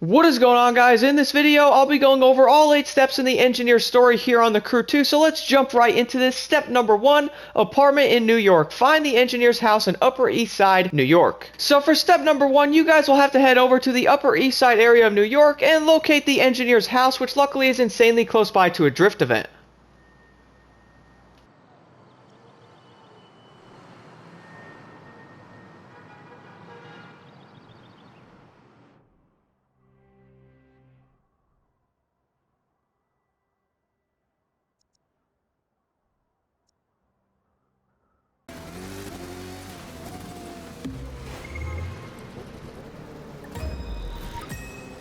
What is going on, guys? In this video, I'll be going over all 8 steps in the engineer's story here on The Crew 2, so let's jump right into this. Step number 1, apartment in New York. Find the engineer's house in Upper East Side, New York. So for step number 1, you guys will have to head over to the Upper East Side area of New York and locate the engineer's house, which luckily is insanely close by to a drift event.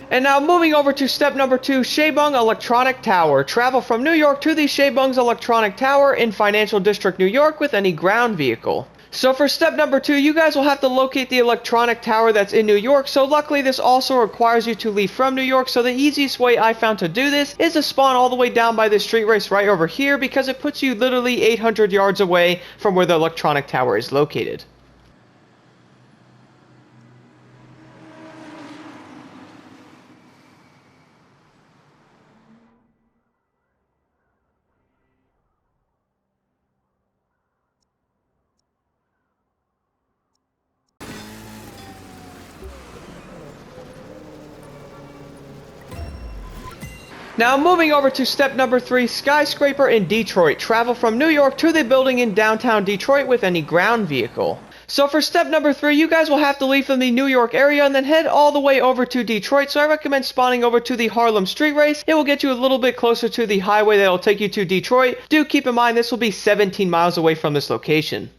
And now moving over to step number 2, Shaebung Electronic Tower. Travel from New York to the Shaebung's Electronic Tower in Financial District, New York with any ground vehicle. So for step number 2, you guys will have to locate the electronic tower that's in New York, so luckily this also requires you to leave from New York, so the easiest way I found to do this is to spawn all the way down by this street race right over here, because it puts you literally 800 yards away from where the electronic tower is located. Now moving over to step number 3, skyscraper in Detroit. Travel from New York to the building in downtown Detroit with any ground vehicle. So for step number 3, you guys will have to leave from the New York area and then head all the way over to Detroit. So I recommend spawning over to the Harlem Street Race. It will get you a little bit closer to the highway that will take you to Detroit. Do keep in mind this will be 17 miles away from this location.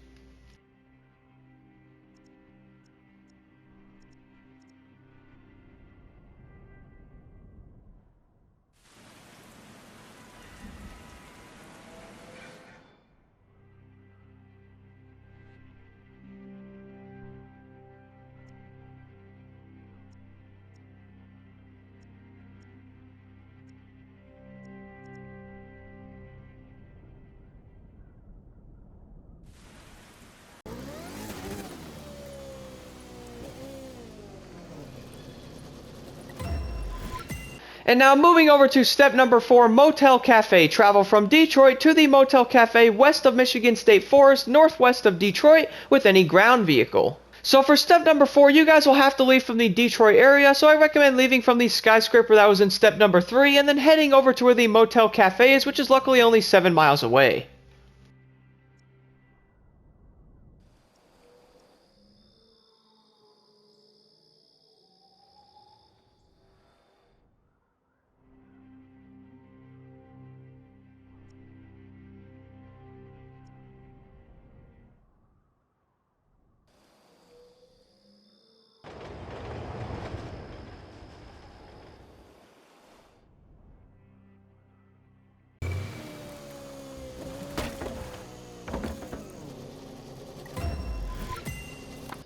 And now moving over to step number 4, Motel Cafe. Travel from Detroit to the Motel Cafe west of Michigan State Forest, northwest of Detroit with any ground vehicle. So for step number 4, you guys will have to leave from the Detroit area, so I recommend leaving from the skyscraper that was in step number 3 and then heading over to where the Motel Cafe is, which is luckily only 7 miles away.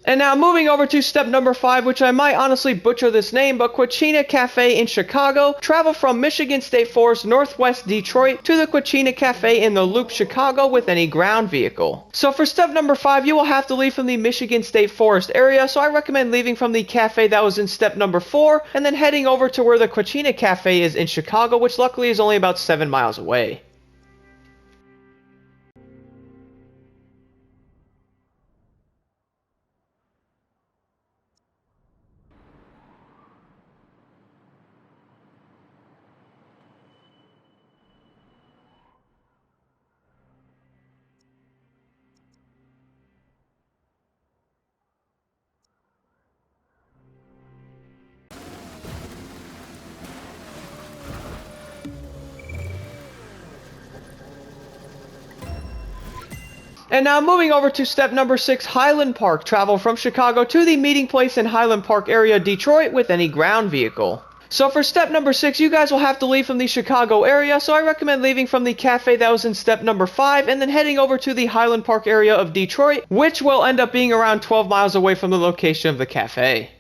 And now moving over to step number 5, which I might honestly butcher this name, but Quachina Cafe in Chicago. Travel from Michigan State Forest, northwest Detroit to the Quachina Cafe in the Loop, Chicago with any ground vehicle. So for step number 5, you will have to leave from the Michigan State Forest area, so I recommend leaving from the cafe that was in step number 4 and then heading over to where the Quachina Cafe is in Chicago, which luckily is only about 7 miles away. And now moving over to step number 6, Highland Park. Travel from Chicago to the meeting place in Highland Park area, Detroit with any ground vehicle. So for step number 6, you guys will have to leave from the Chicago area, so I recommend leaving from the cafe that was in step number 5 and then heading over to the Highland Park area of Detroit, which will end up being around 12 miles away from the location of the cafe.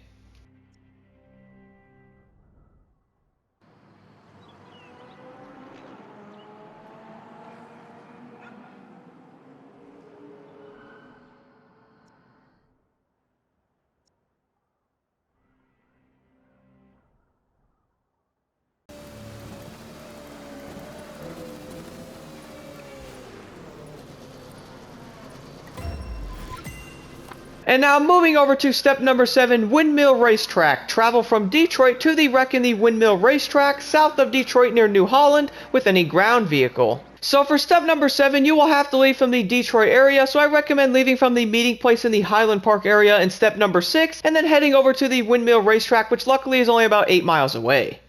And now moving over to step number 7, Windmill Racetrack. Travel from Detroit to the wreck in the Windmill Racetrack, south of Detroit near New Holland, with any ground vehicle. So for step number 7, you will have to leave from the Detroit area, so I recommend leaving from the meeting place in the Highland Park area in step number 6, and then heading over to the Windmill Racetrack, which luckily is only about 8 miles away.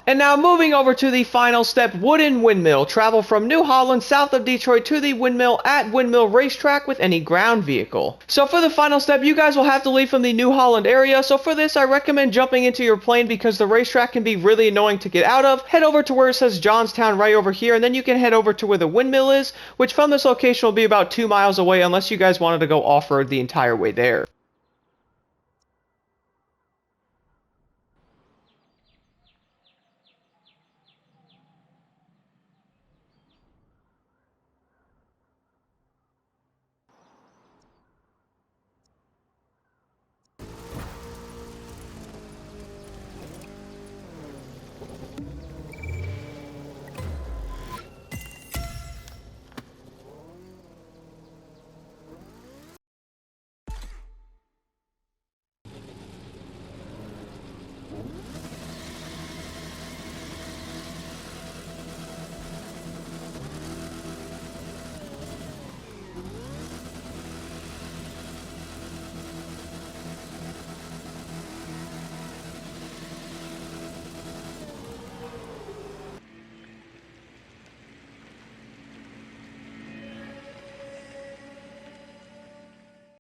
And now moving over to the final step, Wooden Windmill. Travel from New Holland, south of Detroit, to the windmill at Windmill Racetrack with any ground vehicle. So for the final step, you guys will have to leave from the New Holland area. So for this, I recommend jumping into your plane because the racetrack can be really annoying to get out of. Head over to where it says Johnstown right over here, and then you can head over to where the windmill is, which from this location will be about 2 miles away unless you guys wanted to go off-road the entire way there.